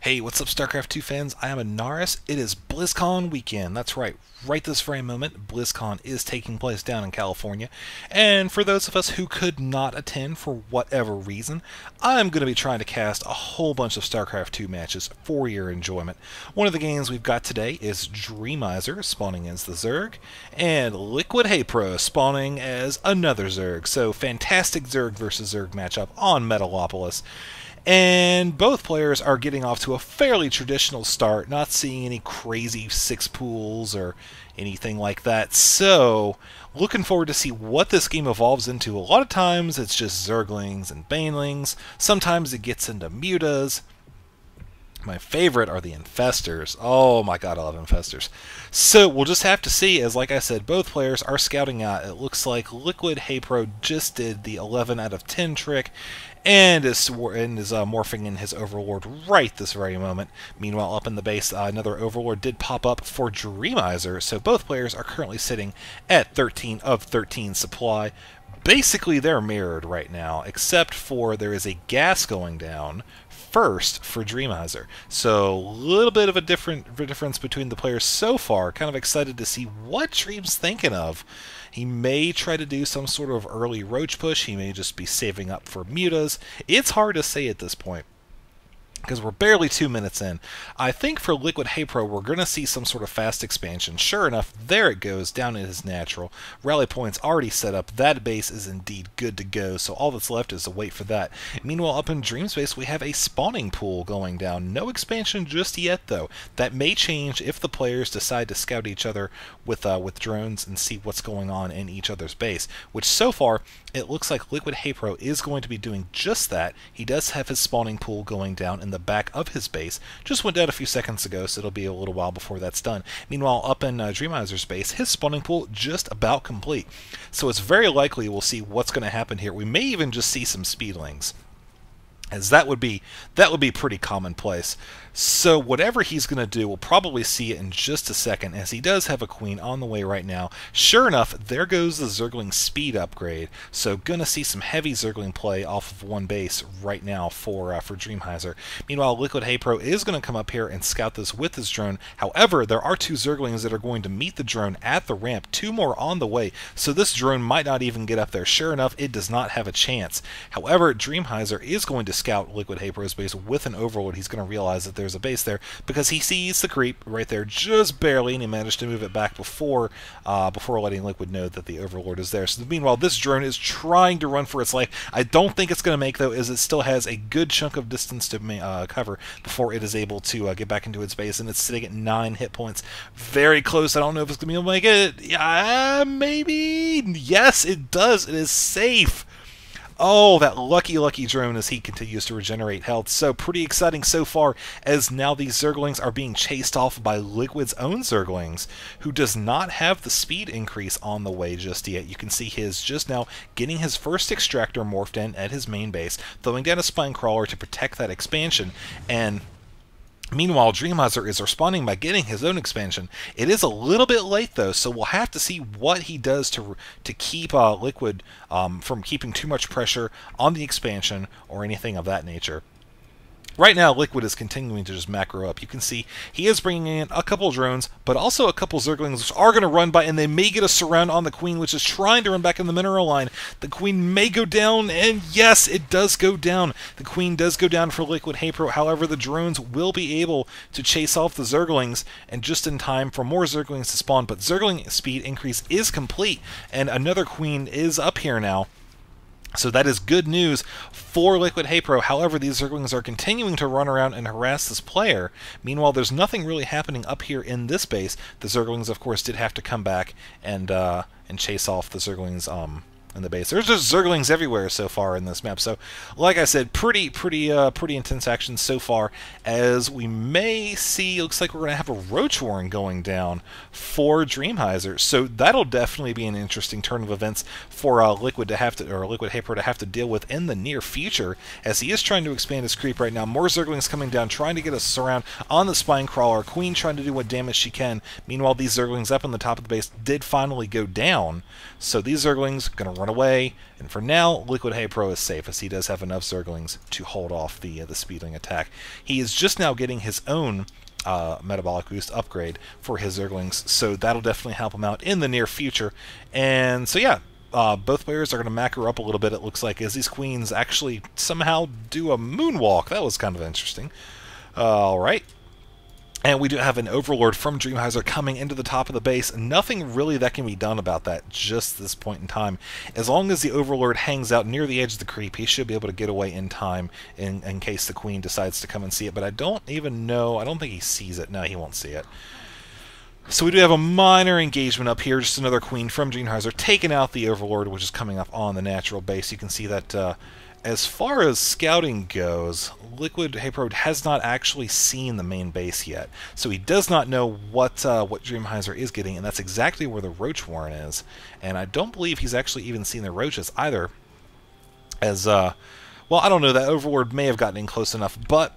Hey, what's up, Starcraft 2 fans? I am Anaris. It is BlizzCon weekend. That's right. Right this very moment, BlizzCon is taking place down in California. And for those of us who could not attend for whatever reason, I'm going to be trying to cast a whole bunch of Starcraft 2 matches for your enjoyment. One of the games we've got today is DreamiZer spawning as the Zerg, and LiquidHayprO spawning as another Zerg. So, fantastic Zerg versus Zerg matchup on Metalopolis. And both players are getting off to a fairly traditional start, not seeing any crazy six pools or anything like that. So, looking forward to see what this game evolves into. A lot of times it's just Zerglings and Banelings. Sometimes it gets into Mutas. My favorite are the Infestors. Oh my god, I love Infestors. So we'll just have to see, as like I said, both players are scouting out. It looks like LiquidHayprO just did the 11 out of 10 trick and is morphing in his Overlord right this very moment. Meanwhile, up in the base, another Overlord did pop up for DreamiZer, so both players are currently sitting at 13 of 13 supply. Basically, they're mirrored right now, except for there is a gas going down first for DreamiZer. So, a little bit of a difference between the players so far. Kind of excited to see what Dream's thinking of. He may try to do some sort of early roach push. He may just be saving up for mutas. It's hard to say at this point, because we're barely 2 minutes in. I think for LiquidHayprO, we're going to see some sort of fast expansion. Sure enough, there it goes, down in his natural. Rally points already set up. That base is indeed good to go, so all that's left is to wait for that. Meanwhile, up in Dream's base, we have a spawning pool going down. No expansion just yet, though. That may change if the players decide to scout each other with drones and see what's going on in each other's base, which so far, it looks like LiquidHayprO is going to be doing just that. He does have his spawning pool going down in the back of his base. Just went down a few seconds ago, so it'll be a little while before that's done. Meanwhile, up in DreamiZer's base, his spawning pool just about complete. So it's very likely we'll see what's going to happen here. We may even just see some speedlings, as that would be pretty commonplace. So whatever he's going to do, we'll probably see it in just a second, as he does have a queen on the way right now. Sure enough, there goes the Zergling speed upgrade. So gonna see some heavy Zergling play off of one base right now for DreamiZer. Meanwhile, LiquidHayprO is going to come up here and scout this with his drone. However, there are two Zerglings that are going to meet the drone at the ramp, two more on the way, so this drone might not even get up there. Sure enough, it does not have a chance. However, DreamiZer is going to scout LiquidHayprO's base with an Overlord. He's going to realize that there's a base there because he sees the creep right there just barely, and he managed to move it back before letting Liquid know that the Overlord is there. So meanwhile, this drone is trying to run for its life. I don't think it's going to make, though, as it still has a good chunk of distance to cover before it is able to get back into its base, and it's sitting at 9 hit points. Very close. I don't know if it's going to be able to make it. Yeah, maybe. Yes, it does. It is safe. Oh, that lucky drone as he continues to regenerate health. So pretty exciting so far, as now these Zerglings are being chased off by Liquid's own Zerglings, who does not have the speed increase on the way just yet. You can see his just now getting his first extractor morphed in at his main base, throwing down a spine crawler to protect that expansion, and meanwhile, DreamiZer is responding by getting his own expansion. It is a little bit late, though, so we'll have to see what he does to keep Liquid from keeping too much pressure on the expansion or anything of that nature. Right now, Liquid is continuing to just macro up. You can see he is bringing in a couple drones, but also a couple Zerglings, which are going to run by, and they may get a surround on the Queen, which is trying to run back in the mineral line. The Queen may go down, and yes, it does go down. The Queen does go down for LiquidHayprO. However, the drones will be able to chase off the Zerglings, and just in time for more Zerglings to spawn. But Zergling speed increase is complete, and another Queen is up here now. So that is good news for LiquidHayprO. However, these Zerglings are continuing to run around and harass this player. Meanwhile, there's nothing really happening up here in this base. The Zerglings, of course, did have to come back and chase off the Zerglings in the base. There's just Zerglings everywhere so far in this map. So, like I said, pretty intense action so far, as we may see. Looks like we're going to have a Roach Warren going down for DreamiZer. So that'll definitely be an interesting turn of events for LiquidHayprO to have to deal with in the near future, as he is trying to expand his creep right now. More Zerglings coming down, trying to get a surround on the spine crawler. Queen trying to do what damage she can. Meanwhile, these Zerglings up on the top of the base did finally go down. So these Zerglings going to run away. And for now, LiquidHayprO is safe, as he does have enough Zerglings to hold off the speedling attack. He is just now getting his own metabolic boost upgrade for his Zerglings, so that'll definitely help him out in the near future. And so yeah, both players are going to macro up a little bit, it looks like, as these queens actually somehow do a moonwalk. That was kind of interesting. Alright. And we do have an Overlord from DreamiZer coming into the top of the base. Nothing really that can be done about that just this point in time. As long as the Overlord hangs out near the edge of the creep, he should be able to get away in time in case the Queen decides to come and see it. But I don't even know. I don't think he sees it. No, he won't see it. So we do have a minor engagement up here. Just another Queen from DreamiZer taking out the Overlord, which is coming up on the natural base. You can see that as far as scouting goes, LiquidHayprO has not actually seen the main base yet, so he does not know what DreamiZer is getting, and that's exactly where the Roach Warren is. And I don't believe he's actually even seen the Roaches either, as well, I don't know, that Overlord may have gotten in close enough, but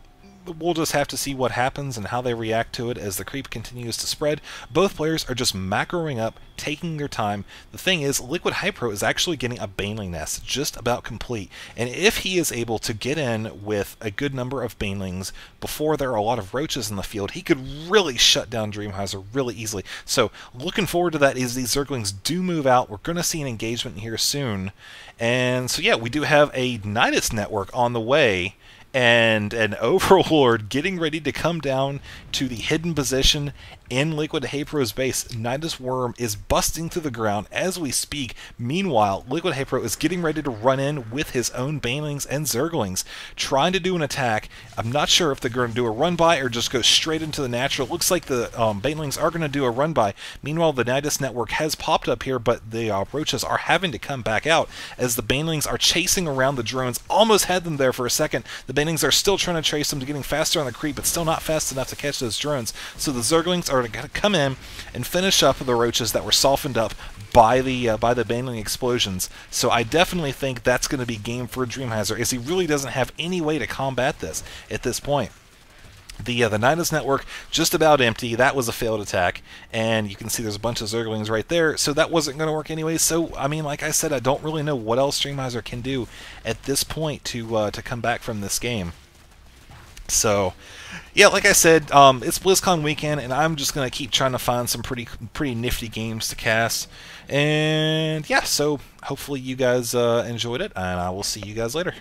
we'll just have to see what happens and how they react to it as the creep continues to spread. Both players are just macroing up, taking their time. The thing is, LiquidHayprO is actually getting a Baneling nest just about complete, and if he is able to get in with a good number of Banelings before there are a lot of Roaches in the field, he could really shut down DreamiZer really easily. So looking forward to that as these Zerglings do move out. We're going to see an engagement here soon, and so yeah, we do have a Nidus network on the way, and an Overlord getting ready to come down to the hidden position in LiquidHayprO's base. Nidus Worm is busting through the ground as we speak. Meanwhile, LiquidHayprO is getting ready to run in with his own Banelings and Zerglings, trying to do an attack. I'm not sure if they're going to do a run-by or just go straight into the natural. It looks like the Banelings are going to do a run-by. Meanwhile, the Nidus network has popped up here, but the Roaches are having to come back out as the Banelings are chasing around the drones. Almost had them there for a second. The Banelings are still trying to trace them to getting faster on the creep, but still not fast enough to catch those drones. So the Zerglings are going to come in and finish up the Roaches that were softened up by the Baneling explosions. So I definitely think that's going to be game for DreamiZer, as he really doesn't have any way to combat this at this point. The Nidus network just about empty. That was a failed attack, and you can see there's a bunch of Zerglings right there, so that wasn't going to work anyway. So I mean, like I said, I don't really know what else DreamiZer can do at this point to come back from this game. So yeah, like I said, it's BlizzCon weekend, and I'm just going to keep trying to find some pretty nifty games to cast. And yeah, so hopefully you guys enjoyed it, and I will see you guys later.